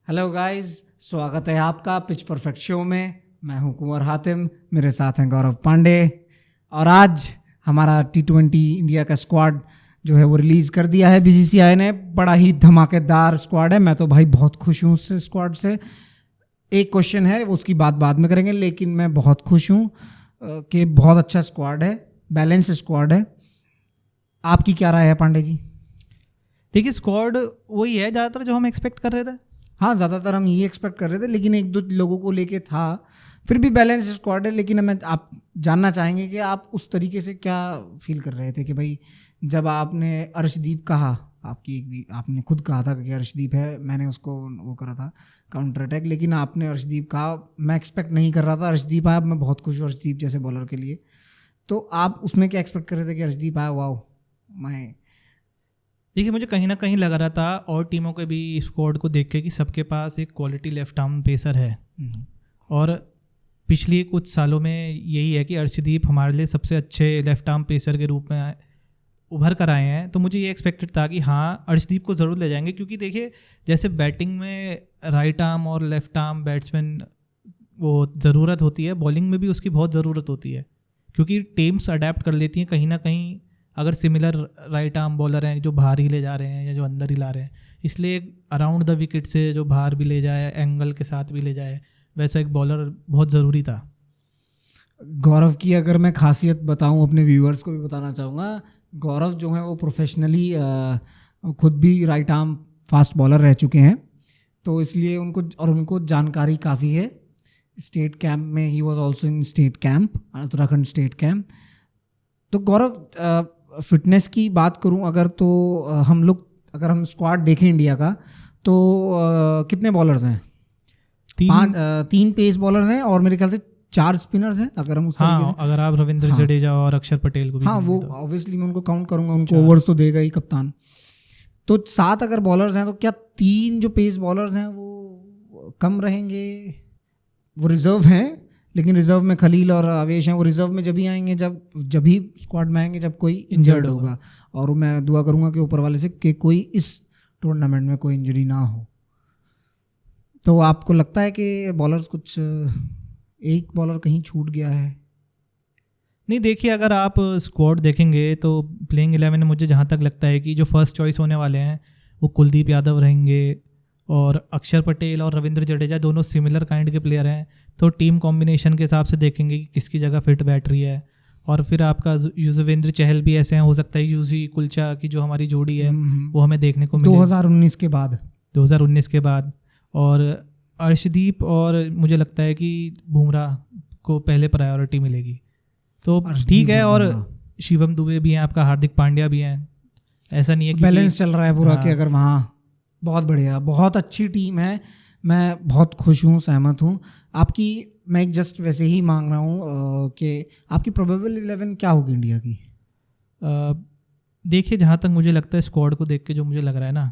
Hello guys, स्वागत है आपका पिच परफेक्ट शो में। मैं हूं कुंवर हातिम, मेरे साथ हैं गौरव पांडे। और आज हमारा T20 इंडिया का स्क्वाड जो है वो रिलीज़ कर दिया है बीसीसीआई ने। बड़ा ही धमाकेदार स्क्वाड है, मैं तो भाई बहुत खुश हूँ उस स्क्वाड से। एक क्वेश्चन है, वो उसकी बात बाद में करेंगे, लेकिन मैं बहुत खुश हूँ कि बहुत अच्छा स्क्वाड है, बैलेंस स्क्वाड है। आपकी क्या राय है पांडे जी? देखिए, स्क्वाड वही है ज़्यादातर जो हम एक्सपेक्ट कर रहे थे। हाँ, ज़्यादातर हम ये एक्सपेक्ट कर रहे थे, लेकिन एक दो लोगों को लेके था। फिर भी बैलेंस स्क्वाड है। लेकिन हमें आप जानना चाहेंगे कि आप उस तरीके से क्या फील कर रहे थे कि भाई जब आपने अर्शदीप कहा, आपने खुद कहा था कि अर्शदीप है, मैंने उसको वो करा था काउंटर अटैक, लेकिन आपने अर्शदीप कहा, मैं एक्सपेक्ट नहीं कर रहा था अर्शदीप आया। मैं बहुत खुश हूँ अर्शदीप जैसे बॉलर के लिए। तो आप उसमें क्या एक्सपेक्ट कर रहे थे कि अर्शदीप आया? वाओ, मैं देखिए, मुझे कहीं ना कहीं लग रहा था और टीमों के भी स्क्वाड को देख के कि सबके पास एक क्वालिटी लेफ्ट आर्म पेसर है। और पिछले कुछ सालों में यही है कि अर्शदीप हमारे लिए सबसे अच्छे लेफ्ट आर्म पेसर के रूप में उभर कर आए हैं। तो मुझे ये एक्सपेक्टेड था कि हाँ, अर्शदीप को ज़रूर ले जाएंगे, क्योंकि देखिए जैसे बैटिंग में राइट आर्म और लेफ्ट आर्म बैट्समैन वो ज़रूरत होती है, बॉलिंग में भी उसकी बहुत ज़रूरत होती है, क्योंकि टीम्स अडेप्ट कर लेती हैं कहीं ना कहीं। अगर सिमिलर राइट आर्म बॉलर हैं जो बाहर ही ले जा रहे हैं या जो अंदर ही ला रहे हैं, इसलिए अराउंड द विकेट से जो बाहर भी ले जाए, एंगल के साथ भी ले जाए, वैसा एक बॉलर बहुत ज़रूरी था। गौरव की अगर मैं खासियत बताऊं, अपने व्यूअर्स को भी बताना चाहूँगा। गौरव जो है वो प्रोफेशनली खुद भी राइट आर्म फास्ट बॉलर रह चुके हैं, तो इसलिए उनको जानकारी काफ़ी है। स्टेट कैंप में he was also in state camp, Uttarakhand state camp. तो गौरव, फिटनेस की बात करूं अगर, तो अगर हम स्क्वाड देखें इंडिया का, तो कितने बॉलर्स हैं? तीन। 3 पेस बॉलर हैं और मेरे ख्याल से 4 स्पिनर्स हैं, अगर हम उस तरीके हाँ, से। अगर आप रविंद्र हाँ, जडेजा और अक्षर पटेल को भी हाँ, गिनेंगे वो तो ऑब्वियसली मैं उनको काउंट करूंगा, उनको 4। ओवर्स तो देगा ही कप्तान। तो 7 अगर बॉलर्स हैं, तो क्या 3 जो पेस बॉलर्स हैं वो कम रहेंगे? वो रिजर्व हैं, लेकिन रिजर्व में खलील और आवेश हैं। वो रिजर्व में जब ही आएंगे, जब ही स्क्वाड में आएंगे जब कोई इंजर्ड होगा। और मैं दुआ करूंगा कि ऊपर वाले से कि कोई इस टूर्नामेंट में कोई इंजरी ना हो। तो आपको लगता है कि बॉलर्स कुछ, एक बॉलर कहीं छूट गया है? नहीं, देखिए, अगर आप स्क्वाड देखेंगे तो प्लेइंग 11 में मुझे जहाँ तक लगता है कि जो फर्स्ट चॉइस होने वाले हैं वो कुलदीप यादव रहेंगे, और अक्षर पटेल और रविंद्र जडेजा दोनों सिमिलर काइंड के प्लेयर हैं। तो टीम कॉम्बिनेशन के हिसाब से देखेंगे कि किसकी जगह फिट बैठ रही है। और फिर आपका युजवेंद्र चहल भी ऐसे हैं, हो सकता है यूजी कुलचा की जो हमारी जोड़ी है वो हमें देखने को मिले 2019 के बाद। 2019 के बाद। और अर्शदीप, और मुझे लगता है कि बुमराह को पहले प्रायोरिटी मिलेगी। तो ठीक है। और शिवम दुबे भी हैं आपका, हार्दिक पांड्या भी हैं। ऐसा नहीं है कि बैलेंस चल रहा है पूरा। हाँ। कि अगर वहाँ बहुत बढ़िया, बहुत अच्छी टीम है। मैं बहुत खुश हूँ, सहमत हूँ आपकी। मैं एक जस्ट वैसे ही मांग रहा हूँ कि आपकी प्रोबेबल 11 क्या होगी इंडिया की? देखिए, जहाँ तक मुझे लगता है स्क्वाड को देख के जो मुझे लग रहा है ना,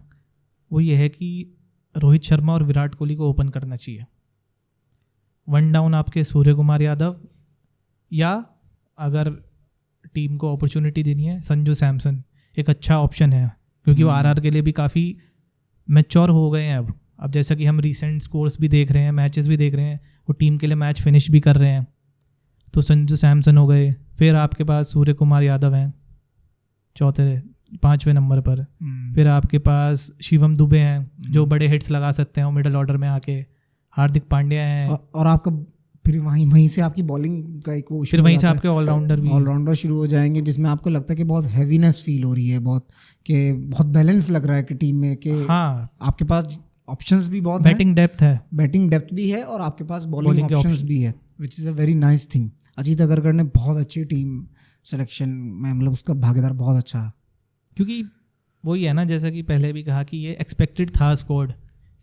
वो ये है कि रोहित शर्मा और विराट कोहली को ओपन करना चाहिए। वन डाउन आपके सूर्य कुमार यादव, या अगर टीम को अपॉर्चुनिटी देनी है, संजू सैमसन एक अच्छा ऑप्शन है, क्योंकि वो आरआर के लिए भी काफ़ी मैच्योर हो गए हैं अब जैसा कि हम रीसेंट स्कोर्स भी देख रहे हैं, मैचेस भी देख रहे हैं, वो टीम के लिए मैच फिनिश भी कर रहे हैं। तो संजू सैमसन हो गए। फिर आपके पास सूर्य कुमार यादव हैं 5वें नंबर पर। फिर आपके पास शिवम दुबे हैं जो बड़े हिट्स लगा सकते हैं मिडिल ऑर्डर में आके। हार्दिक पांड्या हैं। और आपका फिर वहीं से आपकी बॉलिंग का एक फिर वहीं से आपके ऑलराउंडर शुरू हो जाएंगे, जिसमें आपको लगता है कि बहुत हैवीनेस फील हो रही है, बहुत बैलेंस लग रहा है कि टीम में, कि हाँ, आपके पास ऑप्शंस भी बहुत बैटिंग डेप्थ है, बैटिंग डेप्थ भी है, और आपके पास बॉलिंग ऑप्शंस भी है, which is a very nice thing. Ajit Agarkar ने बहुत अच्छी टीम सिलेक्शन में, मतलब उसका भागीदार बहुत अच्छा है। क्योंकि वही है ना, जैसा कि पहले भी कहा कि ये एक्सपेक्टेड था स्क्वाड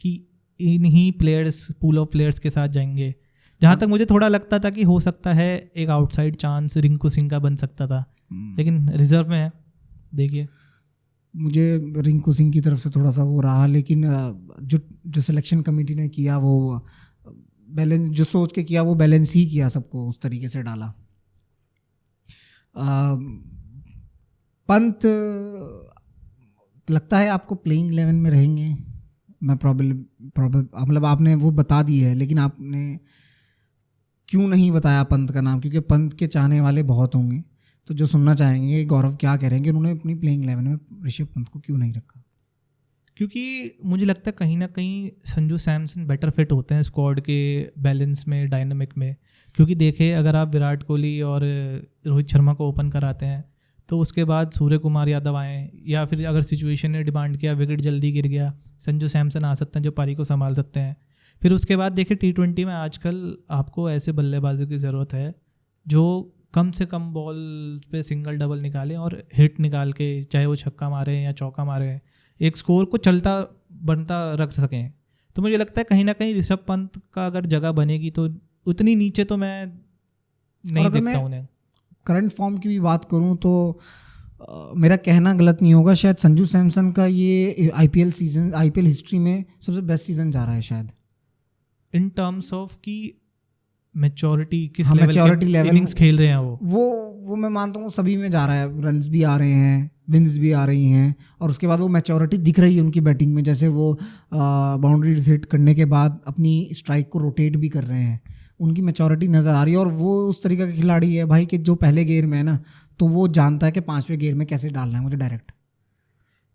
कि इन्हीं प्लेयर्स, पूल ऑफ प्लेयर्स के साथ जाएंगे। जहाँ तक मुझे थोड़ा लगता था कि हो सकता है एक आउटसाइड चांस रिंकू सिंह का बन सकता था, लेकिन रिजर्व में है। देखिए, मुझे रिंकू सिंह की तरफ से थोड़ा सा वो रहा, लेकिन जो सिलेक्शन कमेटी ने किया वो बैलेंस, जो सोच के किया वो बैलेंस ही किया, सबको उस तरीके से डाला। पंत लगता है आपको प्लेइंग 11 में रहेंगे? मैं मतलब आपने वो बता दी है, लेकिन आपने क्यों नहीं बताया पंत का नाम? क्योंकि पंत के चाहने वाले बहुत होंगे, तो जो सुनना चाहेंगे गौरव क्या कह रहे हैं कि उन्होंने अपनी प्लेइंग 11 में ऋषभ पंत को क्यों नहीं रखा? क्योंकि मुझे लगता है कहीं ना कहीं संजू सैमसन बेटर फिट होते हैं स्क्वाड के बैलेंस में, डायनामिक में। क्योंकि देखिए, अगर आप विराट कोहली और रोहित शर्मा को ओपन कराते हैं तो उसके बाद सूर्य कुमार यादव आए, या फिर अगर सिचुएशन ने डिमांड किया, विकेट जल्दी गिर गया, संजू सैमसन आ सकते हैं जो पारी को संभाल सकते हैं। फिर उसके बाद देखिए T20 में आजकल आपको ऐसे बल्लेबाजों की ज़रूरत है जो कम से कम बॉल पे सिंगल डबल निकालें और हिट निकाल के, चाहे वो छक्का मारे या चौका मारे, एक स्कोर को चलता बनता रख सकें। तो मुझे लगता है कहीं ना कहीं ऋषभ पंत का अगर जगह बनेगी तो उतनी नीचे तो मैं नहीं देखता उन्हें। करंट फॉर्म की भी बात करूं तो मेरा कहना गलत नहीं होगा, शायद संजू सैमसन का ये आईपीएल हिस्ट्री में सबसे बेस्ट सीजन जा रहा है शायद, इन टर्म्स ऑफ की मैच्योरिटी, किस मैच्योरिटी लेवल इनिंग्स खेल रहे हैं वो मैं मानता हूँ सभी में जा रहा है। रन्स भी आ रहे हैं, विन्स भी आ रही हैं, और उसके बाद वो मैच्योरिटी दिख रही है उनकी बैटिंग में। जैसे वो बाउंड्री हिट करने के बाद अपनी स्ट्राइक को रोटेट भी कर रहे हैं, उनकी मैच्योरिटी नज़र आ रही है। और वो उस तरीके का खिलाड़ी है भाई कि जो पहले गेयर में है ना, तो वो जानता है कि 5वें गेयर में कैसे डालना है मुझे डायरेक्ट।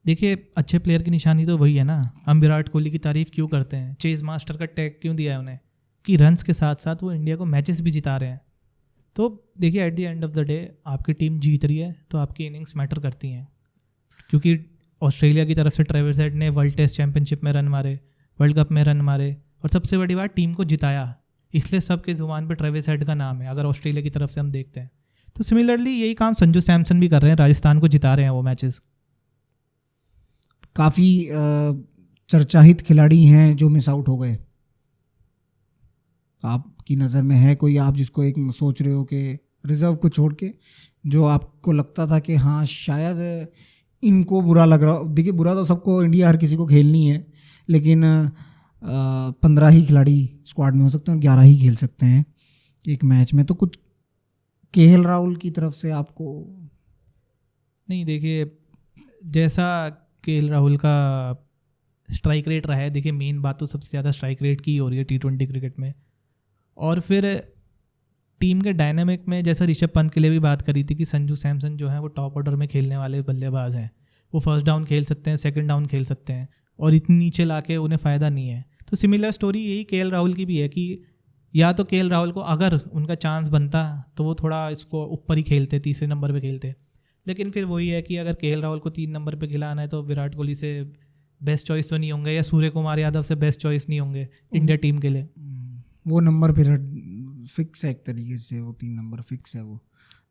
देखिए, अच्छे प्लेयर की निशानी तो वही है ना। हम विराट कोहली की तारीफ क्यों करते हैं, चेज मास्टर का टैग क्यों दिया है उन्हें, कि रन्स के साथ साथ वो इंडिया को मैचेस भी जिता रहे हैं। तो देखिए, at the end of the day आपकी टीम जीत रही है तो आपकी इनिंग्स मैटर करती हैं। क्योंकि ऑस्ट्रेलिया की तरफ से ट्रेविस हेड ने वर्ल्ड टेस्ट चैंपियनशिप में रन मारे, वर्ल्ड कप में रन मारे, और सबसे बड़ी बात टीम को जिताया, इसलिए सबके जुबान पे ट्रेविस हेड का नाम है अगर ऑस्ट्रेलिया की तरफ से हम देखते हैं। तो सिमिलरली यही काम संजू सैमसन भी कर रहे हैं, राजस्थान को जिता रहे हैं वो मैचेस। काफ़ी चर्चाहित खिलाड़ी हैं जो मिस आउट हो गए। आपकी नज़र में है कोई, आप जिसको एक सोच रहे हो कि रिजर्व को छोड़ के, जो आपको लगता था कि हाँ शायद इनको बुरा लग रहा? देखिए, बुरा तो सबको, इंडिया हर किसी को खेलनी है, लेकिन 15 ही खिलाड़ी स्क्वाड में हो सकते हैं और 11 ही खेल सकते हैं एक मैच में। तो कुछ केएल राहुल की तरफ से आपको? नहीं, देखिए, जैसा केएल राहुल का स्ट्राइक रेट रहा है, देखिए मेन बात तो सबसे ज़्यादा स्ट्राइक रेट की हो रही है T20 क्रिकेट में। और फिर टीम के डायनामिक में, जैसा ऋषभ पंत के लिए भी बात करी थी कि संजू सैमसन जो है वो टॉप ऑर्डर में खेलने वाले बल्लेबाज हैं, वो फर्स्ट डाउन खेल सकते हैं, सेकंड डाउन खेल सकते हैं, और इतनी नीचे लाके उन्हें फ़ायदा नहीं है। तो सिमिलर स्टोरी यही केएल राहुल की भी है कि या तो केएल राहुल को अगर उनका चांस बनता तो वो थोड़ा इसको ऊपर ही खेलते, तीसरे नंबर पे खेलते। लेकिन फिर वही है कि अगर केएल राहुल को 3 नंबर पे खिलाना है तो विराट कोहली से बेस्ट चॉइस तो नहीं होंगे, या सूर्य कुमार यादव से बेस्ट चॉइस नहीं होंगे इंडिया टीम के लिए। वो नंबर फिर फिक्स है एक तरीके से, वो 3 नंबर फिक्स है। वो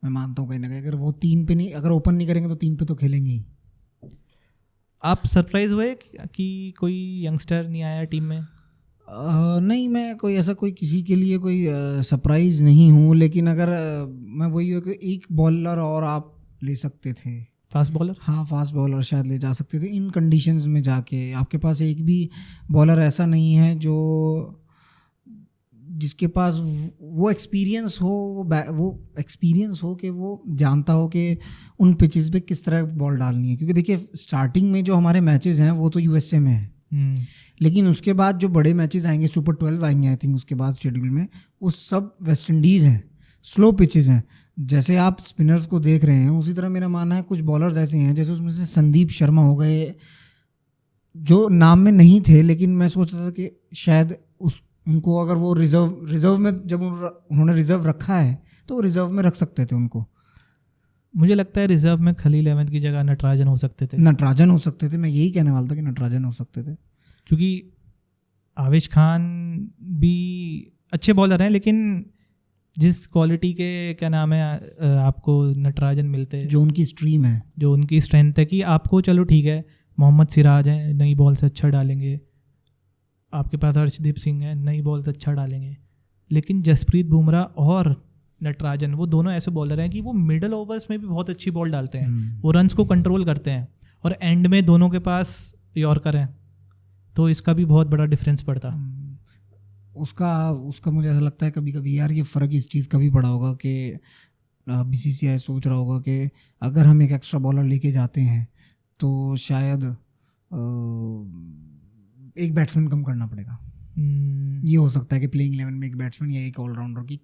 मैं मानता हूँ कहीं ना कहीं अगर वो 3 पे नहीं, अगर ओपन नहीं करेंगे तो 3 पे तो खेलेंगे ही। आप सरप्राइज हुए कि कोई यंगस्टर नहीं आया टीम में? नहीं, मैं कोई ऐसा कोई किसी के लिए कोई सरप्राइज़ नहीं हूँ, लेकिन अगर मैं वही हो कि एक बॉलर और आप ले सकते थे, फास्ट बॉलर। हाँ, फास्ट बॉलर शायद ले जा सकते थे इन कंडीशंस में जाके। आपके पास एक भी बॉलर ऐसा नहीं है जो जिसके पास वो एक्सपीरियंस हो, वो एक्सपीरियंस हो कि वो जानता हो कि उन पिचेस पे किस तरह बॉल डालनी है। क्योंकि देखिए, स्टार्टिंग में जो हमारे मैचेस हैं वो तो यूएसए में है, लेकिन उसके बाद जो बड़े मैचेस आएंगे, सुपर 12 आएंगे आई थिंक उसके बाद शेड्यूल में, वो सब वेस्ट इंडीज़ हैं, स्लो पिचेस हैं। जैसे आप स्पिनर्स को देख रहे हैं, उसी तरह मेरा मानना है कुछ बॉलर्स ऐसे हैं, जैसे उसमें से संदीप शर्मा हो गए, जो नाम में नहीं थे, लेकिन मैं सोचता था कि शायद उनको अगर वो रिजर्व में, जब उन्होंने रिजर्व रखा है तो वो रिजर्व में रख सकते थे उनको। मुझे लगता है रिजर्व में खलील अहमद की जगह नटराजन हो सकते थे। मैं यही कहने वाला था कि नटराजन हो सकते थे, क्योंकि आवेश खान भी अच्छे बॉलर हैं, लेकिन जिस क्वालिटी के क्या नाम है आपको नटराजन मिलते हैं, जो उनकी स्ट्रीम है, जो उनकी स्ट्रेंथ है, कि आपको चलो ठीक है मोहम्मद सिराज हैं, नई बॉल से अच्छा डालेंगे, आपके पास अर्शदीप सिंह है, नई बॉल से अच्छा डालेंगे, लेकिन जसप्रीत बुमराह और नटराजन वो दोनों ऐसे बॉलर हैं कि वो मिडल ओवर्स में भी बहुत अच्छी बॉल डालते हैं, वो रन्स को कंट्रोल करते हैं, और एंड में दोनों के पास यॉर्कर हैं, तो इसका भी बहुत बड़ा डिफरेंस पड़ता। उसका मुझे ऐसा लगता है कभी कभी यार ये फ़र्क इस चीज़ का भी पड़ा होगा कि बीसीसीआई सोच रहा होगा कि अगर हम एक एक्स्ट्रा बॉलर लेके जाते हैं तो शायद एक बैट्समैन कम करना पड़ेगा। ये हो सकता है कि प्लेइंग 11 में एक बैट्समैन या एक ऑलराउंडर की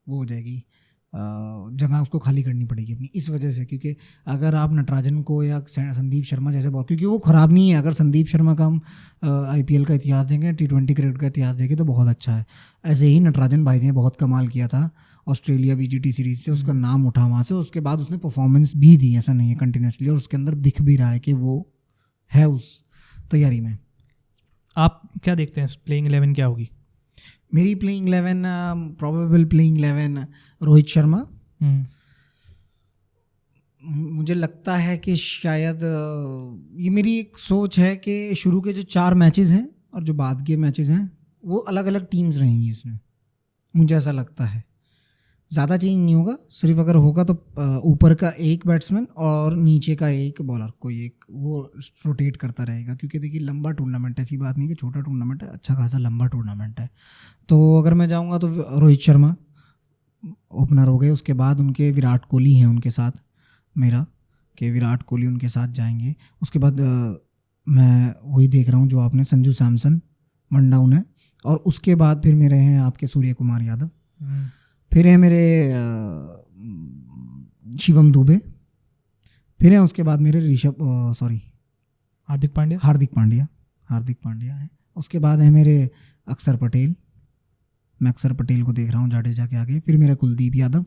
वो हो जाएगी, जगह उसको खाली करनी पड़ेगी अपनी, इस वजह से। क्योंकि अगर आप नटराजन को या संदीप शर्मा जैसे बॉल, क्योंकि वो ख़राब नहीं है, अगर संदीप शर्मा का हम IPL का इतिहास देखें, T20 क्रिकेट का इतिहास देखें तो बहुत अच्छा है। ऐसे ही नटराजन भाई ने बहुत कमाल किया था ऑस्ट्रेलिया BGT सीरीज़ से, उसका नाम उठा वहाँ से, उसके बाद उसने परफॉर्मेंस भी दी, ऐसा नहीं है, कंटिन्यूसली, और उसके अंदर दिख भी रहा है कि वो है उस तैयारी में। आप क्या देखते हैं प्लेइंग 11 क्या होगी? मेरी playing 11 probable playing 11 Rohit Sharma. मुझे लगता है कि शायद ये मेरी एक सोच है कि शुरू के जो 4 मैचेस हैं और जो बाद के मैचेस हैं वो अलग अलग टीम्स रहेंगी इसमें, मुझे ऐसा लगता है। ज़्यादा चेंज नहीं होगा, सिर्फ अगर होगा तो ऊपर का एक बैट्समैन और नीचे का एक बॉलर, कोई एक वो रोटेट करता रहेगा। क्योंकि देखिए लंबा टूर्नामेंट है, ऐसी बात नहीं कि छोटा टूर्नामेंट है, अच्छा खासा लंबा टूर्नामेंट है। तो अगर मैं जाऊंगा तो रोहित शर्मा ओपनर हो गए, उसके बाद उनके विराट कोहली हैं उनके साथ, मेरा कि विराट कोहली उनके साथ जाएंगे। उसके बाद मैं वही देख रहा हूँ जो आपने, संजू सैमसन, वन डाउन है। और उसके बाद फिर मेरे हैं आपके सूर्य कुमार यादव, फिर है मेरे शिवम दुबे, फिर है उसके बाद मेरे हार्दिक पांड्या है। उसके बाद है मेरे अक्षर पटेल, मैं अक्षर पटेल को देख रहा हूँ जाडेजा के आगे। फिर मेरा कुलदीप यादव,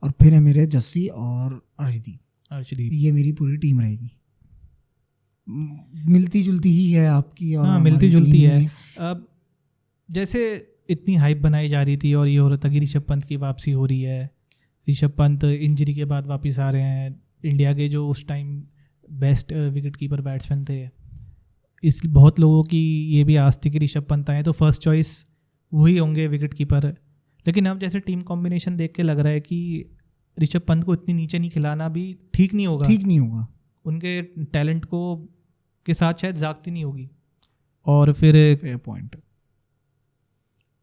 और फिर है मेरे जस्सी और अर्शदीप। ये मेरी पूरी टीम रहेगी, मिलती जुलती ही है आपकी और मिलती जुलती है। अब जैसे इतनी हाइप बनाई जा रही थी और ये हो रहा था कि ऋषभ पंत की वापसी हो रही है, ऋषभ पंत इंजरी के बाद वापस आ रहे हैं, इंडिया के जो उस time best wicket keeper batsman थे, इस बहुत लोगों की ये भी आस थी कि ऋषभ पंत आए तो फर्स्ट चॉइस वही होंगे विकेट कीपर। लेकिन अब जैसे टीम कॉम्बिनेशन देख के लग रहा है कि ऋषभ पंत को इतनी नीचे नहीं खिलाना भी ठीक नहीं होगा, उनके टैलेंट को के साथ शायद जागती नहीं होगी, और फिर फेयर पॉइंट,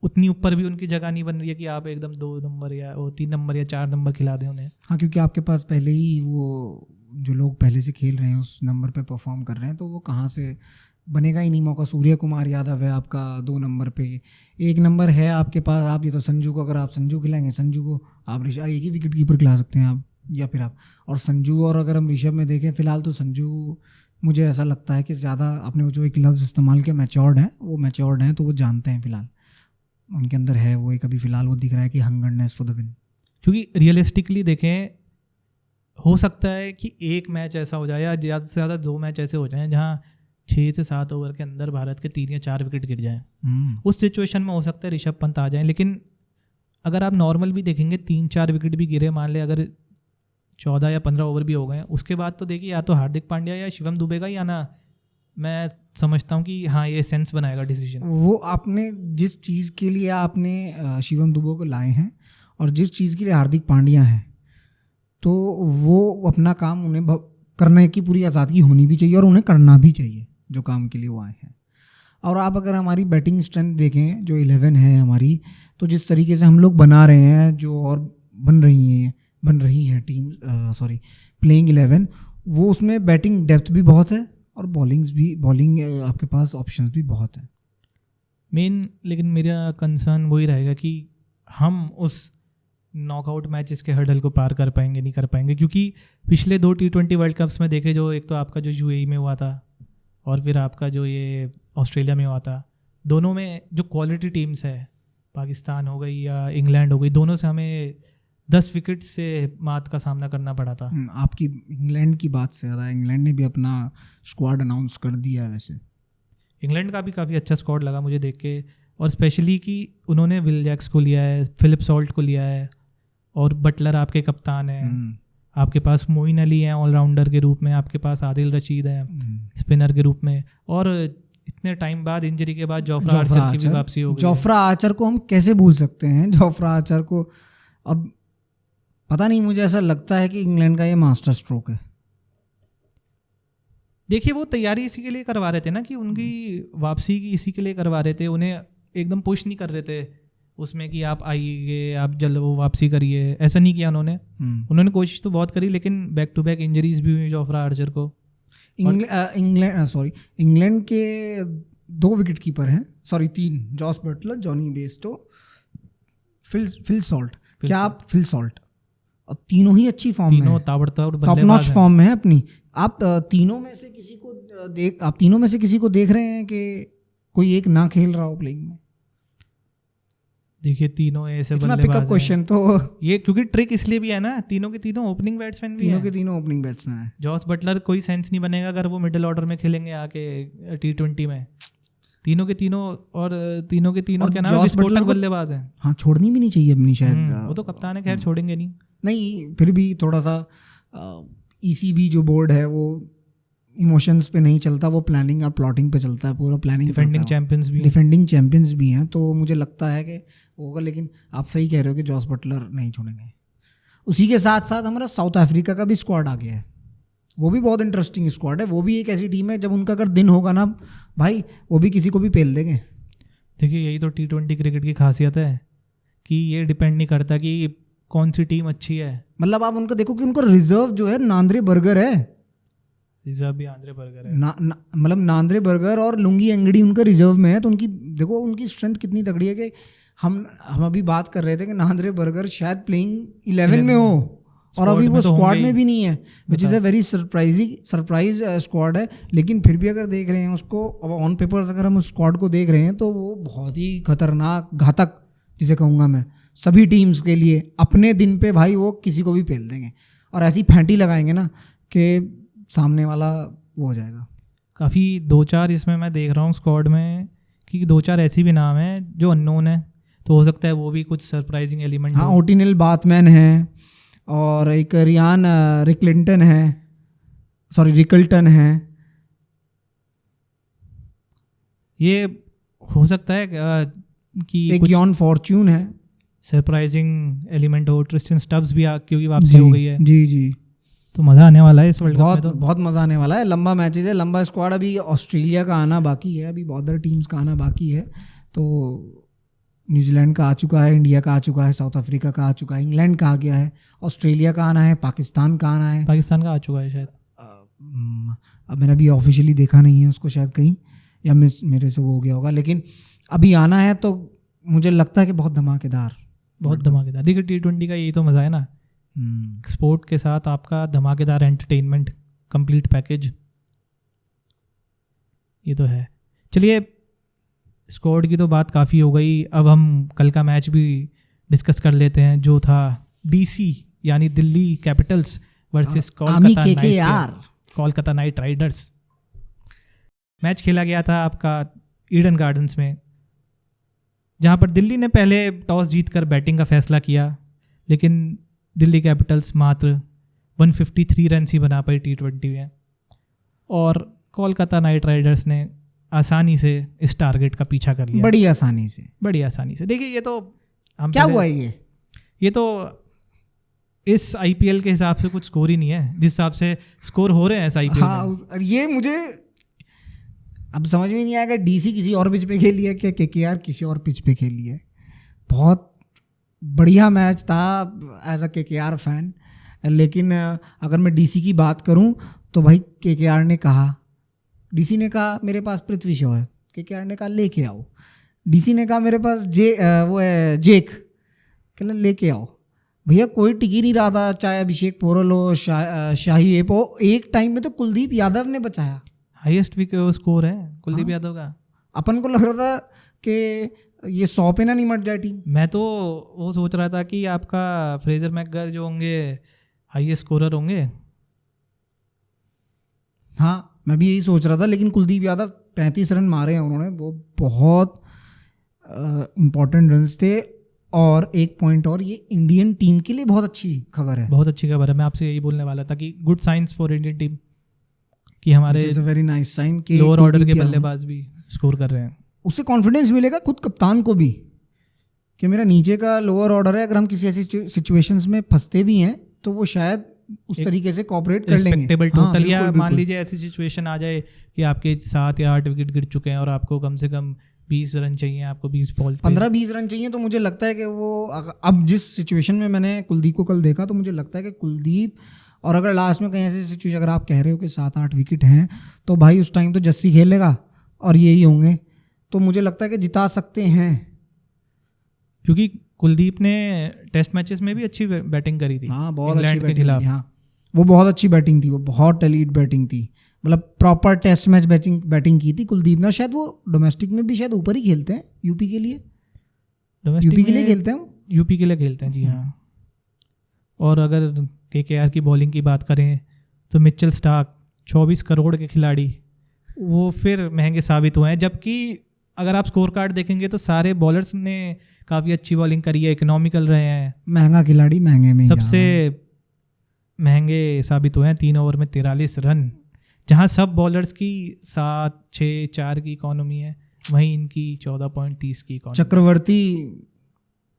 उतनी ऊपर भी उनकी जगह नहीं बन रही है कि आप एकदम 2 नंबर या 3 नंबर या 4 नंबर खिला दें उन्हें। हाँ, क्योंकि आपके पास पहले ही वो जो लोग पहले से खेल रहे हैं उस नंबर पे परफॉर्म कर रहे हैं, तो वो कहाँ से बनेगा ही नहीं मौका। सूर्य कुमार यादव है आपका 2 नंबर पे, 1 नंबर है आपके पास, आप ये तो संजू को, अगर आप संजू खिलाएंगे, संजू को आप ऋषभ एक ही विकेट कीपर खिला सकते हैं आप, या फिर आप और संजू। और अगर हम ऋषभ में देखें फिलहाल तो संजू, मुझे ऐसा लगता है कि ज़्यादा आपने वो जो एक लफ्ज़ इस्तेमाल किया मैच्योर्ड हैं, तो वो जानते हैं फिलहाल उनके अंदर है वो एक, अभी फिलहाल वो दिख रहा है कि हंगरनेस फॉर द विन। क्योंकि रियलिस्टिकली देखें, हो सकता है कि एक मैच ऐसा हो जाए या ज़्यादा से ज़्यादा 2 मैच ऐसे हो जाएं जहाँ 6 से 7 ओवर के अंदर भारत के 3 या 4 विकेट गिर जाएं। उस सिचुएशन में हो सकता है ऋषभ पंत आ जाएं। लेकिन अगर आप नॉर्मल भी देखेंगे 3-4 विकेट भी गिरे, मान ले अगर 14 या 15 ओवर भी हो गए, उसके बाद तो देखिए या तो हार्दिक पांड्या या शिवम दुबे का ही आना, मैं समझता हूँ कि हाँ ये सेंस बनाएगा डिसीजन। वो आपने जिस चीज़ के लिए आपने शिवम दुबे को लाए हैं और जिस चीज़ के लिए हार्दिक पांड्या हैं, तो वो अपना काम उन्हें करने की पूरी आज़ादी होनी भी चाहिए और उन्हें करना भी चाहिए जो काम के लिए वो आए हैं। और आप अगर हमारी बैटिंग स्ट्रेंथ देखें जो 11 है हमारी, तो जिस तरीके से हम लोग बना रहे हैं जो और बन रही है टीम प्लेइंग 11, वो उसमें बैटिंग डेप्थ भी बहुत है और बॉलिंग आपके पास ऑप्शंस भी बहुत है मेन। लेकिन मेरा कंसर्न वही रहेगा कि हम उस नॉकआउट मैचेस के हर्डल को पार कर पाएंगे नहीं कर पाएंगे, क्योंकि पिछले 2 T20 वर्ल्ड कप्स में देखे, जो एक तो आपका जो UAE में हुआ था और फिर आपका जो ये ऑस्ट्रेलिया में हुआ था, दोनों में जो क्वालिटी टीम्स है, पाकिस्तान हो गई या इंग्लैंड हो गई, दोनों से हमें 10 विकेट से मात का सामना करना पड़ा था। आपकी इंग्लैंड की बात से ज़्यादा इंग्लैंड ने भी अपना स्क्वाड अनाउंस कर दिया है। वैसे इंग्लैंड का भी काफ़ी अच्छा स्क्वाड लगा मुझे देख के, और स्पेशली कि उन्होंने विल जैक्स को लिया है, फिलिप सॉल्ट को लिया है, और बटलर आपके कप्तान है, आपके पास मोइन अली हैं ऑलराउंडर के रूप में, आपके पास आदिल रशीद हैं स्पिनर के रूप में, और इतने टाइम बाद इंजरी के बाद जोफ्रा आर्चर की भी वापसी हो गई। जोफ्रा आर्चर को हम कैसे भूल सकते हैं? जोफ्रा आर्चर को अब पता नहीं, मुझे ऐसा लगता है कि इंग्लैंड का ये मास्टर स्ट्रोक है। देखिए वो तैयारी इसी के लिए करवा रहे थे ना, कि उनकी वापसी की इसी के लिए करवा रहे थे, उन्हें एकदम पुश नहीं कर रहे थे उसमें कि आप आइए, आप जल्द वो वापसी करिए, ऐसा नहीं किया उन्होंने। उन्होंने कोशिश तो बहुत करी, लेकिन बैक टू बैक इंजरीज भी हुई जोफ्रा आर्चर को। इंग्लैंड के 2 विकेट कीपर हैं, 3, Jos Buttler, Jonny Bairstow, Phil Salt. क्या आप फिल सॉल्ट, और तीनों ही अच्छी फॉर्म में, तीनों ताबड़तोड़ टॉप बल्लेबाज नॉच हैं। फॉर्म में है अपनी। आप तीनों में से किसी को देख रहे हैं कि कोई एक ना खेल रहा हो प्लेइंग में? देखिए तीनों ऐसे इट्स माय बल्लेबाज पिकअप हैं। क्वेश्चन। तो ये क्योंकि ट्रिक इसलिए भी है ना, तीनों के तीनों ओपनिंग बैट्समैन भी हैं। तीनों ओपनिंग बैट्समैन हैं। जॉस बटलर कोई सेंस नहीं बनेगा अगर वो मिडिल ऑर्डर में खेलेंगे आके T20 में। तीनों के तीनों और क्या नाम है, जॉस बटलर विस्फोटक को बल्लेबाज हैं। हाँ, छोड़नी भी नहीं चाहिए अपनी शायद। वो तो कप्तान है, खैर छोड़ेंगे नहीं। नहीं, फिर भी थोड़ा सा ECB जो बोर्ड है वो इमोशंस पे नहीं चलता, वो प्लानिंग और प्लॉटिंग पे चलता है, पूरा प्लानिंग। डिफेंडिंग चैंपियंस भी हैं, तो मुझे लगता है कि होगा। लेकिन आप सही कह रहे हो कि जॉस बटलर नहीं छोड़ेंगे। उसी के साथ साथ हमारा साउथ अफ्रीका का भी स्क्वाड आ गया है, वो भी बहुत इंटरेस्टिंग स्क्वाड है। वो भी एक ऐसी टीम है, जब उनका अगर दिन होगा ना भाई, वो भी किसी को भी पेल देंगे। देखिए यही तो T20 क्रिकेट की खासियत है कि ये डिपेंड नहीं करता कि कौन सी टीम अच्छी है। मतलब आप उनको देखो कि उनको रिजर्व जो है नांद्रे बर्गर है, रिजर्व भी आंद्रे बर्गर है। मतलब नांद्रे बर्गर और लुंगी एंगड़ी उनका रिजर्व में है। तो उनकी देखो उनकी स्ट्रेंथ कितनी तगड़ी है कि हम अभी बात कर रहे थे कि नांद्रे बर्गर शायद प्लेइंग 11 में हो, और अभी वो स्क्वाड में भी नहीं है, which is a very surprise squad है। लेकिन फिर भी अगर देख रहे हैं उसको, अब ऑन पेपर्स अगर हम उस स्क्वाड को देख रहे हैं, तो वो बहुत ही खतरनाक, घातक जिसे कहूँगा मैं, सभी टीम्स के लिए। अपने दिन पे भाई वो किसी को भी पेल देंगे, और ऐसी फैंटी लगाएंगे ना कि सामने वाला वो हो जाएगा। काफ़ी 2-4 इसमें मैं देख रहा हूँ स्क्वाड में कि 2-4 ऐसी भी नाम हैं जो अननोन है, तो हो सकता है वो भी कुछ सरप्राइजिंग एलिमेंट। हाँ, ओटिनल बाथमैन है, और एक रियान रिकल्टन है। ये हो सकता है कि एक यॉन फॉर्च्यून है, सरप्राइजिंग एलिमेंट हो। ट्रिस्टन स्टब्स भी क्योंकि वापसी हो गई है। जी तो मज़ा आने वाला है इस वर्ल्ड कप में। बहुत मज़ा आने वाला है। लंबा मैचेस है, लंबा स्क्वाड। अभी ऑस्ट्रेलिया का आना बाकी है, अभी बहुत सारी टीम्स का आना बाकी है। तो न्यूजीलैंड का आ चुका है, इंडिया का आ चुका है, साउथ अफ्रीका का आ चुका है, इंग्लैंड का आ गया है, ऑस्ट्रेलिया का आना है, पाकिस्तान का आना है। पाकिस्तान का आ चुका है शायद, अब मैंने अभी ऑफिशियली देखा नहीं है उसको, शायद कहीं या मेरे से वो हो गया होगा, लेकिन अभी आना है। तो मुझे लगता है कि बहुत धमाकेदार। देखिए T20 का यही तो मज़ा है ना, स्पोर्ट के साथ आपका धमाकेदार एंटरटेनमेंट, कंप्लीट पैकेज, ये तो है। चलिए स्क्वाड की तो बात काफ़ी हो गई, अब हम कल का मैच भी डिस्कस कर लेते हैं, जो था DC यानी Delhi Capitals versus Kolkata night Riders. Match खेला गया था आपका ईडन गार्डन्स में, जहाँ पर दिल्ली ने पहले टॉस जीतकर बैटिंग का फैसला किया, लेकिन दिल्ली कैपिटल्स मात्र 153 रन ही बना पाई T20 में, और कोलकाता नाइट राइडर्स ने आसानी से इस टारगेट का पीछा कर लिया। बड़ी आसानी से। देखिए ये तो हम क्या हुआ, ये तो इस IPL के हिसाब से कुछ स्कोर ही नहीं है, जिस हिसाब से स्कोर हो रहे हैं इस IPL में। ये मुझे अब समझ में नहीं आएगा, DC किसी और पिच पे खेली है क्या, KKR किसी और पिच पे खेली है। बहुत बढ़िया मैच था एज अ KKR फैन, लेकिन अगर मैं DC की बात करूं तो भाई KKR ने कहा, DC ने कहा मेरे पास पृथ्वी शॉ है, KKR ने कहा लेके आओ। DC ने कहा मेरे पास जेक, कहना लेके आओ। भैया कोई टिक ही नहीं रहा था, चाहे अभिषेक पोरल हो, शाही एप हो। एक टाइम में तो कुलदीप यादव ने बचाया, हाईएस्ट विकेट स्कोर है कुलदीप यादव का। अपन को लग रहा था कि ये 100 पे ना नहीं मट जाए टीम। मैं तो वो सोच रहा था कि आपका फ्रेजर मैकगर जो होंगे हाईएस्ट स्कोरर होंगे। हाँ, मैं भी यही सोच रहा था, लेकिन कुलदीप यादव 35 रन मारे हैं उन्होंने, वो बहुत इम्पोर्टेंट रन्स थे। और एक पॉइंट और, ये इंडियन टीम के लिए बहुत अच्छी खबर है। मैं आपसे यही बोलने वाला था कि good science for Indian team कि हमारे वेरी नाइस साइन कि लोअर ऑर्डर के बल्लेबाज भी स्कोर कर रहे हैं। उससे कॉन्फिडेंस मिलेगा खुद कप्तान को भी कि मेरा नीचे का लोअर ऑर्डर है, अगर हम किसी ऐसी सिचुएशंस में फंसते भी हैं तो वो शायद उस तरीके से कोऑपरेट कर लेंगे। रिस्पेक्टेबल टोटल, या मान लीजिए ऐसी सिचुएशन आ जाए कि आपके 7 या 8 विकेट गिर चुके हैं और आपको कम से कम 20 रन चाहिए, आपको 20 बॉल 15-20 रन चाहिए, तो मुझे लगता है कि वो अब जिस सिचुएशन में मैंने कुलदीप को कल देखा, तो मुझे लगता है कि कुलदीप और अगर लास्ट में कहीं ऐसी सिचुएशन, अगर आप कह रहे हो कि 7-8 विकेट हैं, तो भाई उस टाइम तो जस्सी खेलेगा और यही होंगे, तो मुझे लगता है कि जिता सकते हैं। क्योंकि कुलदीप ने टेस्ट मैचेस में भी अच्छी बैटिंग करी थी। हाँ, बहुत अच्छी इंग्लैंड के बैटिंग खिलाफ। थी। हाँ, वो बहुत अच्छी बैटिंग थी, वो बहुत एलीट बैटिंग थी, मतलब प्रॉपर टेस्ट मैच बैटिंग की थी कुलदीप ने। शायद वो डोमेस्टिक में भी शायद ऊपर ही खेलते हैं, यूपी के लिए, यूपी के लिए खेलते हैं, यूपी के लिए खेलते हैं जी हाँ। और अगर केकेआर की बॉलिंग की बात करें तो मिचेल स्टार्क 24 करोड़ के खिलाड़ी, वो फिर महंगे साबित हुए हैं। जबकि अगर आप स्कोर कार्ड देखेंगे तो सारे बॉलर्स ने काफ़ी अच्छी बॉलिंग करी है, इकोनॉमिकल रहे हैं। महंगा खिलाड़ी महंगे में सबसे महंगे साबित हुए हैं। 3 ओवर में 43 रन, जहां सब बॉलर्स की 7, 6, 4 की इकोनॉमी है, वहीं इनकी 14.30 की इकोनॉमी। चक्रवर्ती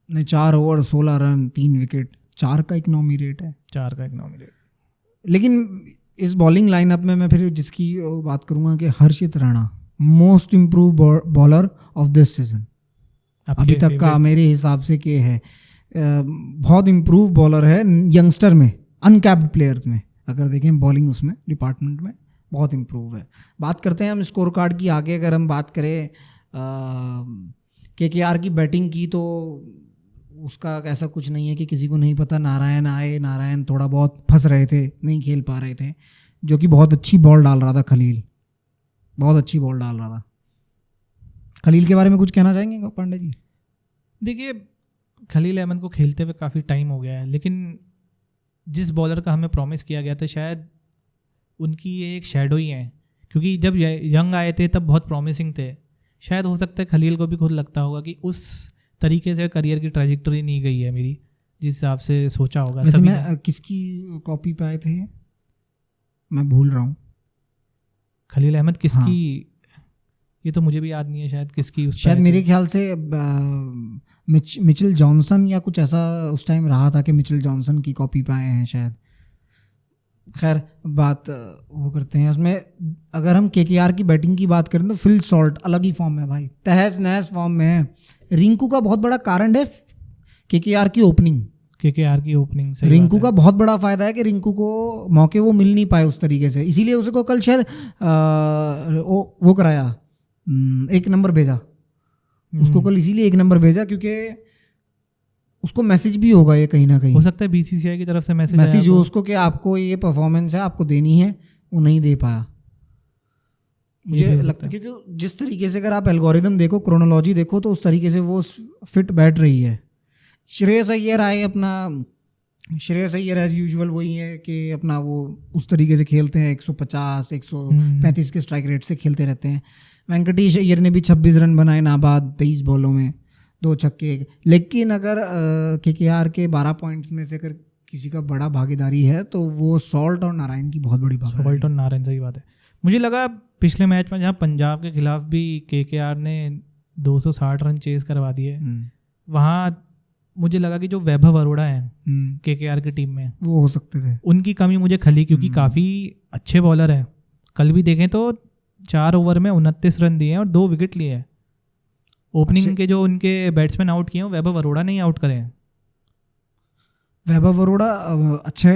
ने 4 ओवर 16 रन 3 विकेट, 4 का इकोनॉमी रेट है, 4 का इकोनॉमी रेट। लेकिन इस बॉलिंग लाइनअप में मैं फिर जिसकी बात करूंगा कि Harshit Rana most improve bowler of this season अभी तक का मेरे हिसाब से के है। बहुत इम्प्रूव बॉलर है यंगस्टर में, अनकैप्ड प्लेयर्स में अगर देखें बॉलिंग उसमें डिपार्टमेंट में बहुत इम्प्रूव है। बात करते हैं हम स्कोर कार्ड की आगे। अगर हम बात करें केकेआर की बैटिंग की, तो उसका ऐसा कुछ नहीं है कि किसी को नहीं पता। नारायण आए, नारायण थोड़ा बहुत फंस रहे थे, नहीं खेल पा रहे थे, जो कि बहुत अच्छी बॉल डाल रहा था खलील, बहुत अच्छी बॉल डाल रहा था। खलील के बारे में कुछ कहना चाहेंगे पांडे जी? देखिए, खलील अहमद को खेलते हुए काफ़ी टाइम हो गया है, लेकिन जिस बॉलर का हमें प्रॉमिस किया गया था शायद उनकी ये एक शैडो ही है। क्योंकि जब यंग आए थे तब बहुत प्रॉमिसिंग थे। शायद हो सकता है खलील को भी खुद लगता होगा कि उस तरीके से करियर की ट्रैजेक्टरी नहीं गई है मेरी, जिस हिसाब से सोचा होगा। वैसे मैं किसकी कॉपी पे आए थे, मैं भूल रहा हूँ। खलील अहमद किसकी? हाँ। ये तो मुझे भी याद नहीं है शायद किसकी। शायद मेरे ख्याल से मिचेल जॉनसन या कुछ ऐसा उस टाइम रहा था कि मिचेल जॉनसन की कॉपी पे आए हैं शायद। खैर, बात वो करते हैं उसमें। अगर हम केकेआर की बैटिंग की बात करें तो फिल सॉल्ट अलग ही फॉर्म में भाई, तहस नहस फॉर्म में है। रिंकू का बहुत बड़ा कारण है केकेआर की ओपनिंग। रिंकू का बहुत बड़ा फायदा है कि रिंकू को मौके वो मिल नहीं पाए उस तरीके से, इसीलिए उसे को कल शायद वो कराया, 1 नंबर भेजा उसको कल, इसीलिए 1 नंबर भेजा क्योंकि उसको मैसेज भी होगा ये कहीं ना कहीं, हो सकता है बीसीसीआई की तरफ से मैसेज हो उसको कि आपको ये परफॉर्मेंस है, आपको देनी है, वो नहीं दे पाया। मुझे लगता है क्योंकि जिस तरीके से अगर आप एल्गोरिदम देखो, क्रोनोलॉजी देखो, तो उस तरीके से वो फिट बैठ रही है। श्रेयस अय्यर आए, अपना श्रेयस अय्यर एज यूजुअल वही है कि अपना वो उस तरीके से खेलते हैं, 150 135 के स्ट्राइक रेट से खेलते रहते हैं। वेंकटेश अय्यर ने भी 26 रन बनाए नाबाद 23 बॉलों में, 2 छक्के। लेकिन अगर केकेआर के 12 पॉइंट्स में से अगर किसी का बड़ा भागीदारी है तो वो सॉल्ट और नारायण की बहुत बड़ी भागीदारी। सॉल्ट और नारायण, सही बात है। मुझे लगा पिछले मैच में जहाँ पंजाब के खिलाफ भी केकेआर ने 260 रन चेज करवा दिए, वहाँ मुझे लगा कि जो वैभव अरोड़ा है केकेआर की टीम में, वो हो सकते थे, उनकी कमी मुझे खली, क्योंकि काफ़ी अच्छे बॉलर हैं। कल भी देखें तो 4 ओवर में 29 रन दिए हैं और 2 विकेट लिए हैं। ओपनिंग के जो उनके बैट्समैन आउट किए हैं वैभव अरोड़ा ने ही आउट करे हैं। वैभव अरोड़ा अच्छे,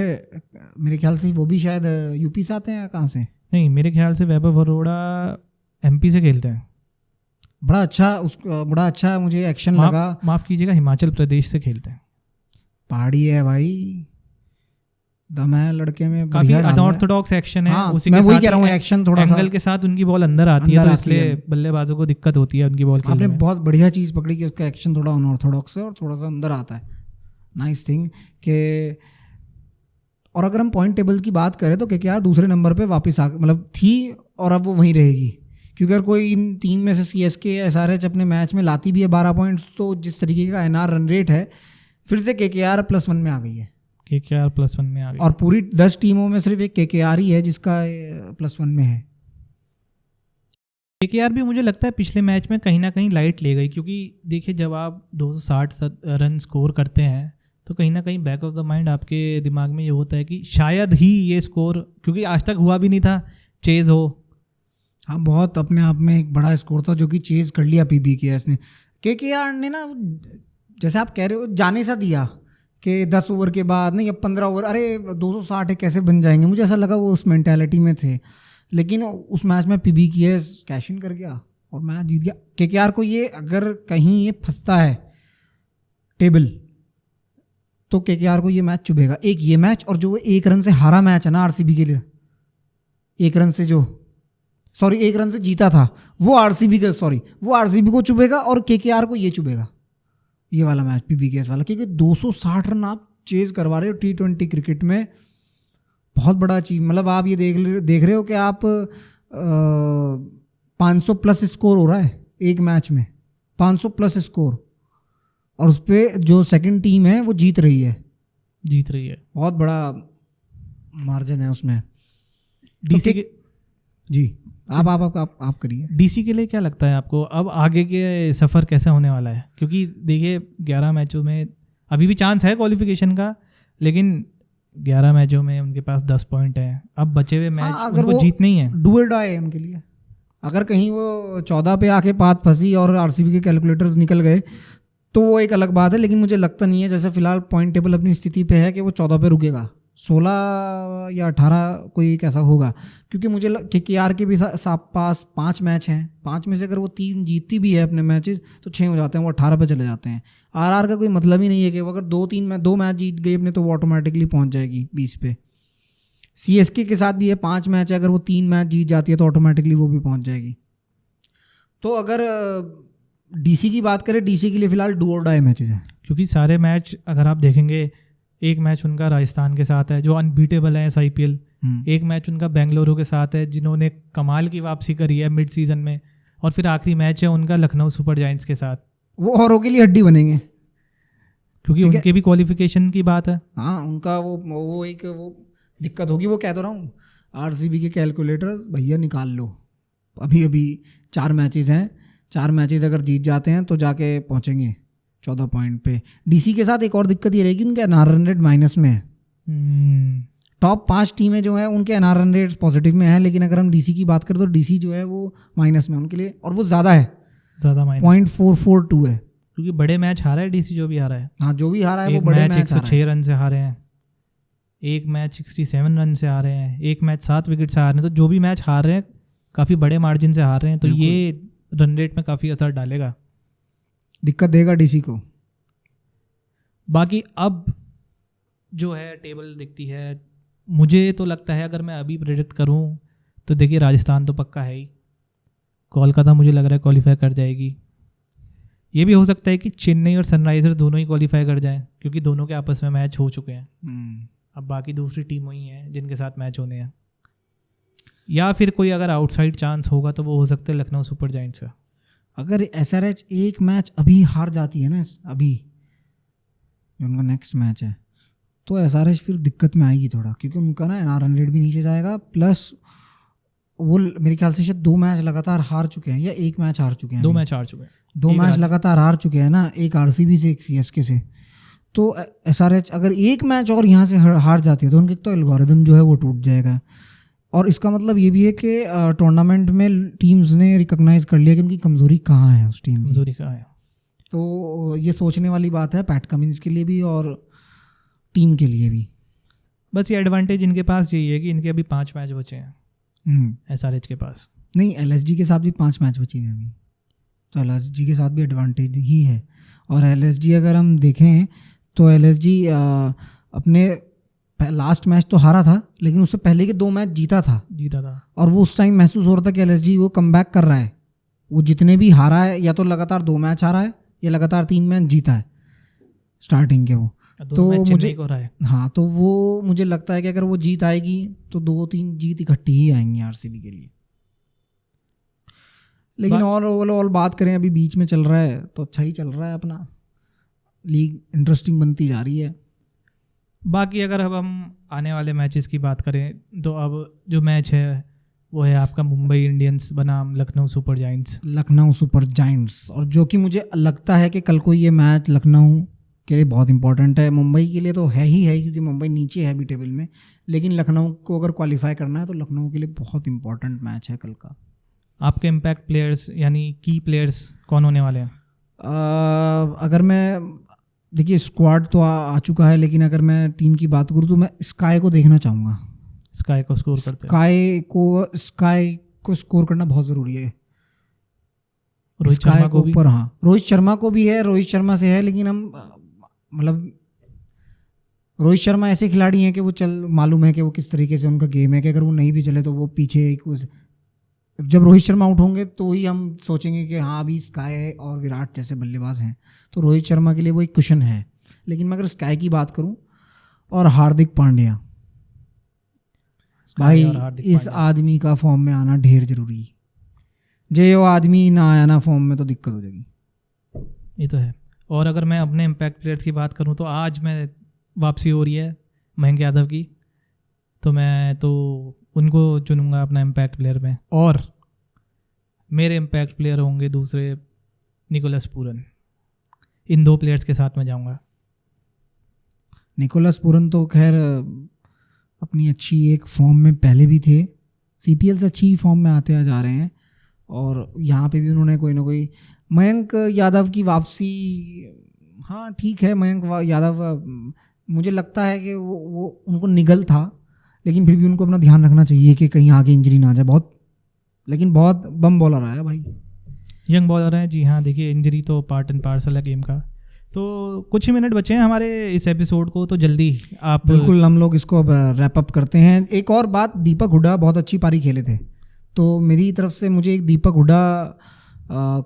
मेरे ख्याल से वो भी शायद यूपी से आते हैं, कहाँ से? नहीं, मेरे ख्याल से वैभव अरोड़ा एमपी से खेलते हैं। बड़ा अच्छा मुझे एक्शन लगा। माफ़ कीजिएगा, हिमाचल प्रदेश से खेलते हैं। पहाड़ी है भाई, दम है लड़के में, काफी अनऑर्थोडॉक्स एक्शन है। हाँ, मैं वही कह रहा हूँ, एक्शन थोड़ा सा एंगल के साथ उनकी बॉल अंदर आती है, तो इसलिए बल्लेबाजों को दिक्कत होती है उनकी बॉल खेलने में। आपने बहुत बढ़िया चीज़ पकड़ी कि उसका एक्शन थोड़ा अनऑर्थोडॉक्स है और थोड़ा सा अंदर आता है। नाइस थिंग के। और अगर हम पॉइंट टेबल की बात करें तो केकेआर दूसरे नंबर पे वापस आ, मतलब थी और अब वो वहीं रहेगी, क्योंकि अगर कोई इन 3 में से सीएसके या एसआरएच अपने मैच में लाती भी है 12 पॉइंट्स, तो जिस तरीके का एनआर रन रेट है, फिर से केकेआर +1 में आ गई है। केकेआर +1 में आ गई, और पूरी 10 टीमों में सिर्फ एक केकेआर ही है जिसका +1 में है। केकेआर भी मुझे लगता है पिछले मैच में कहीं ना कहीं लाइट ले गई, क्योंकि देखिए जब आप 260 रन स्कोर करते हैं तो कहीं ना कहीं बैक ऑफ द माइंड आपके दिमाग में ये होता है कि शायद ही ये स्कोर, क्योंकि आज तक हुआ भी नहीं था, चेज हो। हाँ, बहुत अपने आप में एक बड़ा स्कोर था जो कि चेज कर लिया पीबी के इसने। केकेआर ने ना, जैसे आप कह रहे हो, जाने सा दिया कि 10 ओवर के बाद नहीं, अब 15 ओवर, अरे 260 कैसे बन जाएंगे, मुझे ऐसा लगा वो उस मेंटालिटी में थे। लेकिन उस मैच में पीबी किए कैश इन कर गया और मैच जीत गया। केकेआर को ये अगर कहीं ये फंसता है टेबल, तो केकेआर को ये मैच चुभेगा। एक ये मैच, और जो वो 1 रन से हारा मैच है ना आरसीबी के लिए, 1 रन से 1 रन से जीता था, वो आरसीबी को चुभेगा और केकेआर को ये चुभेगा, ये वाला मैच पीबीकेएस वाला। क्योंकि 260 रन आप चेज करवा रहे हो T20 क्रिकेट में, बहुत बड़ा चीज। मतलब आप ये देख रहे हो कि आप 500 प्लस स्कोर हो रहा है एक मैच में, 500 प्लस स्कोर, और उस पर जो सेकंड टीम है वो जीत रही है, बहुत बड़ा मार्जिन है उसमें। डीसी के जी आप करिए। डीसी के लिए क्या लगता है आपको, अब आगे के सफ़र कैसा होने वाला है? क्योंकि देखिए 11 मैचों में अभी भी चांस है क्वालिफिकेशन का, लेकिन 11 मैचों में उनके पास 10 पॉइंट हैं। अब बचे हुए मैच अगर उनको जीतने ही है, डू और डाई है उनके लिए। अगर कहीं वो 14 पे आके बात फंसी और आरसीबी के कैलकुलेटर्स निकल गए तो वो एक अलग बात है, लेकिन मुझे लगता नहीं है, जैसे फिलहाल पॉइंट टेबल अपनी स्थिति पे है, कि वो 14 पे रुकेगा। 16 या 18 कोई एक ऐसा होगा, क्योंकि मुझे केकेआर के भी पास 5 मैच हैं, 5 में से अगर वो 3 जीतती भी है अपने मैचेस तो 6 हो जाते हैं, वो 18 पे चले जाते हैं। आरआर का कोई मतलब ही नहीं है कि वो अगर 2 मैच जीत गई अपने तो वो ऑटोमेटिकली पहुंच जाएगी 20 पे। सीएसके के साथ भी है 5 मैच है, अगर वो 3 मैच जीत जाती है तो ऑटोमेटिकली वो भी पहुंच जाएगी। तो अगर डीसी की बात करें, डीसी के लिए फिलहाल डू और डाई मैचेस हैं, क्योंकि सारे मैच अगर आप देखेंगे, एक मैच उनका राजस्थान के साथ है जो अनबीटेबल है IPL, एक मैच उनका बेंगलुरु के साथ है जिन्होंने कमाल की वापसी करी है मिड सीजन में, और फिर आखिरी मैच है उनका लखनऊ सुपर जायंट्स के साथ। वो औरों के लिए हड्डी बनेंगे, क्योंकि उनके भी क्वालिफिकेशन की बात है। हाँ, उनका वो एक दिक्कत होगी। वो कह तो रहा हूँ, आरसीबी के कैलकुलेटर भैया निकाल लो, अभी 4 मैचेस हैं, 4 मैचेस अगर जीत जाते हैं तो जाके पहुंचेंगे 14 पॉइंट पे। डीसी के साथ एक और दिक्कत ये रहेगी, उनके एनआर रन रेट माइनस में है। टॉप 5 टीमें जो हैं उनके एनआर रन रेट पॉजिटिव में है, लेकिन अगर हम डीसी की बात करें तो डीसी जो है वो माइनस में उनके लिए, और वो ज़्यादा है, 0.442 है, क्योंकि बड़े मैच हारा है डीसी, जो भी हारा है। हाँ, जो भी हारा है वो बड़े मैच 106 रन से हारे हैं, एक मैच 67 रन से हारे हैं, एक मैच 7 विकेट से हारे हैं। तो जो भी मैच हार रहे हैं काफ़ी बड़े मार्जिन से हार रहे हैं, तो ये रन रेट में काफ़ी असर डालेगा, दिक्कत देगा डीसी को। बाकी अब जो है टेबल दिखती है, मुझे तो लगता है अगर मैं अभी प्रेडिक्ट करूं तो देखिए राजस्थान तो पक्का है ही, कोलकाता मुझे लग रहा है क्वालिफाई कर जाएगी। ये भी हो सकता है कि चेन्नई और सनराइजर्स दोनों ही क्वालिफाई कर जाएं, क्योंकि दोनों के आपस में मैच हो चुके हैं। अब बाकी दूसरी टीम ही है जिनके साथ मैच होने हैं, या फिर कोई अगर आउटसाइड चांस होगा तो वो हो सकता है लखनऊ सुपर जायंट्स का। अगर एसआरएच एक मैच अभी हार जाती है ना, अभी जो उनका नेक्स्ट मैच है, तो एसआरएच फिर दिक्कत में आएगी थोड़ा, क्योंकि उनका ना एनआर रन रेट भी नीचे जाएगा, प्लस वो मेरे ख्याल से शायद 2 मैच लगातार हार चुके हैं, या 1 मैच हार चुके हैं। 2 मैच हार चुके हैं, 2 मैच लगातार हार चुके हैं ना, एक आरसीबी से एक सीएसके से। तो एसआरएच अगर एक मैच और यहाँ से हार जाती है तो उनके तो एल्गोरिदम जो है वो टूट जाएगा। और इसका मतलब ये भी है कि टूर्नामेंट में टीम्स ने रिकॉग्नाइज कर लिया कि उनकी कमजोरी कहाँ है, उस टीम की कमजोरी कहाँ है। तो ये सोचने वाली बात है पैट कमिंस के लिए भी और टीम के लिए भी। बस ये एडवांटेज इनके पास यही है कि इनके अभी 5 मैच बचे हैं एसआरएच के पास। नहीं, एलएसजी के साथ भी 5 मैच बचे हैं अभी, तो एलएसजी के साथ भी एडवांटेज ही है। और एलएसजी अगर हम देखें तो एलएसजी अपने लास्ट मैच तो हारा था, लेकिन उससे पहले के 2 मैच जीता था। और वो उस टाइम महसूस हो रहा था कि एलएसजी वो कमबैक कर रहा है। वो जितने भी हारा है, या तो लगातार 2 मैच हारा है या लगातार 3 मैच जीता है स्टार्टिंग के। वो तो मुझे हाँ, तो वो मुझे लगता है कि अगर वो जीत आएगी तो 2-3 जीत इकट्ठी ही आएंगी आरसीबी के लिए। लेकिन और बात करें, अभी बीच में चल रहा है तो अच्छा ही चल रहा है अपना, लीग इंटरेस्टिंग बनती जा रही है। बाकी अगर अब हम आने वाले मैचेस की बात करें तो अब जो मैच है वो है आपका मुंबई इंडियंस बनाम लखनऊ सुपर जायंट्स। और जो कि मुझे लगता है कि कल को ये मैच लखनऊ के लिए बहुत इंपॉर्टेंट है। मुंबई के लिए तो है ही है, क्योंकि मुंबई नीचे है अभी टेबल में, लेकिन लखनऊ को अगर क्वालिफाई करना है तो लखनऊ के लिए बहुत इंपॉर्टेंट मैच है कल का। आपके इम्पैक्ट प्लेयर्स यानी की प्लेयर्स कौन होने वाले हैं? अगर मैं देखिए स्क्वाड तो आ चुका है, लेकिन अगर मैं टीम की बात करूँ तो मैं स्काई को देखना चाहूँगा। स्काई को स्कोर करते हैं। स्काई को स्कोर करना बहुत ज़रूरी है। रोहित स्काई शर्मा को को भी। ऊपर, हाँ रोहित शर्मा को भी है, रोहित शर्मा से है, लेकिन हम मतलब रोहित शर्मा ऐसे खिलाड़ी हैं कि वो मालूम है कि वो किस तरीके से उनका गेम है, कि अगर वो नहीं भी चले तो वो पीछे जब रोहित शर्मा आउट होंगे तो ही हम सोचेंगे कि हाँ अभी स्काई और विराट जैसे बल्लेबाज हैं, तो रोहित शर्मा के लिए वो एक कुशन है। लेकिन मैं अगर स्काई की बात करूं और हार्दिक पांड्या, भाई इस आदमी का फॉर्म में आना ढेर जरूरी है। जे वो आदमी ना आया ना फॉर्म में तो दिक्कत हो जाएगी। ये तो है। और अगर मैं अपने इम्पैक्ट प्लेयर्स की बात करूं तो आज मैं वापसी हो रही है मयंक यादव की, तो मैं तो उनको चुनूंगा अपना इम्पैक्ट प्लेयर में। और मेरे इम्पैक्ट प्लेयर होंगे दूसरे निकोलस पूरन। इन 2 प्लेयर्स के साथ मैं जाऊंगा। निकोलस पूरन तो खैर अपनी अच्छी एक फॉर्म में पहले भी थे, सीपीएल से अच्छी फॉर्म में आते जा रहे हैं, और यहाँ पे भी उन्होंने कोई ना कोई। मयंक यादव की वापसी, हाँ ठीक है, मयंक यादव मुझे लगता है कि वो उनको निगल था, लेकिन फिर भी उनको अपना ध्यान रखना चाहिए कि कहीं आगे इंजरी ना आ जाए। लेकिन बहुत बम बॉलर आया भाई, यंग बॉलर है जी। हाँ देखिए, इंजरी तो पार्ट एंड पार्सल है गेम का। तो कुछ ही मिनट बचे हैं हमारे इस एपिसोड को, तो जल्दी आप। बिल्कुल, हम लोग इसको अब रैप अप करते हैं। एक और बात, दीपक हुड्डा बहुत अच्छी पारी खेले थे, तो मेरी तरफ से मुझे एक दीपक हुड्डा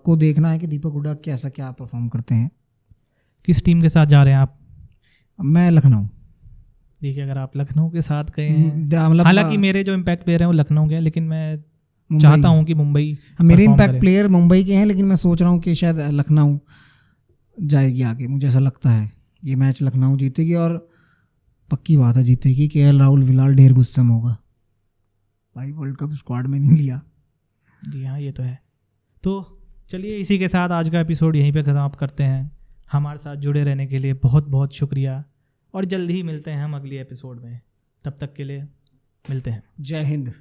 को देखना है कि दीपक हुड्डा कैसा क्या परफॉर्म करते हैं। किस टीम के साथ जा रहे हैं आप? मैं लखनऊ। देखिए, अगर आप लखनऊ के साथ गए हैं, मतलब हालांकि मेरे जो इम्पैक्ट प्लेयर हैं वो लखनऊ के हैं, लेकिन मैं चाहता हूं कि मुंबई। मेरे इम्पैक्ट प्लेयर मुंबई के हैं, लेकिन मैं सोच रहा हूं कि शायद लखनऊ जाएगी आगे। मुझे ऐसा लगता है ये मैच लखनऊ जीतेगी, और पक्की बात है जीतेगी। केएल राहुल फिलहाल ढेर गुस्से में होगा, भाई वर्ल्ड कप स्क्वाड में नहीं लिया। जी हाँ, ये तो है। तो चलिए, इसी के साथ आज का एपिसोड यहीं पे खत्म करते हैं। हमारे साथ जुड़े रहने के लिए बहुत बहुत शुक्रिया, और जल्दी ही मिलते हैं हम अगली एपिसोड में। तब तक के लिए मिलते हैं। जय हिंद।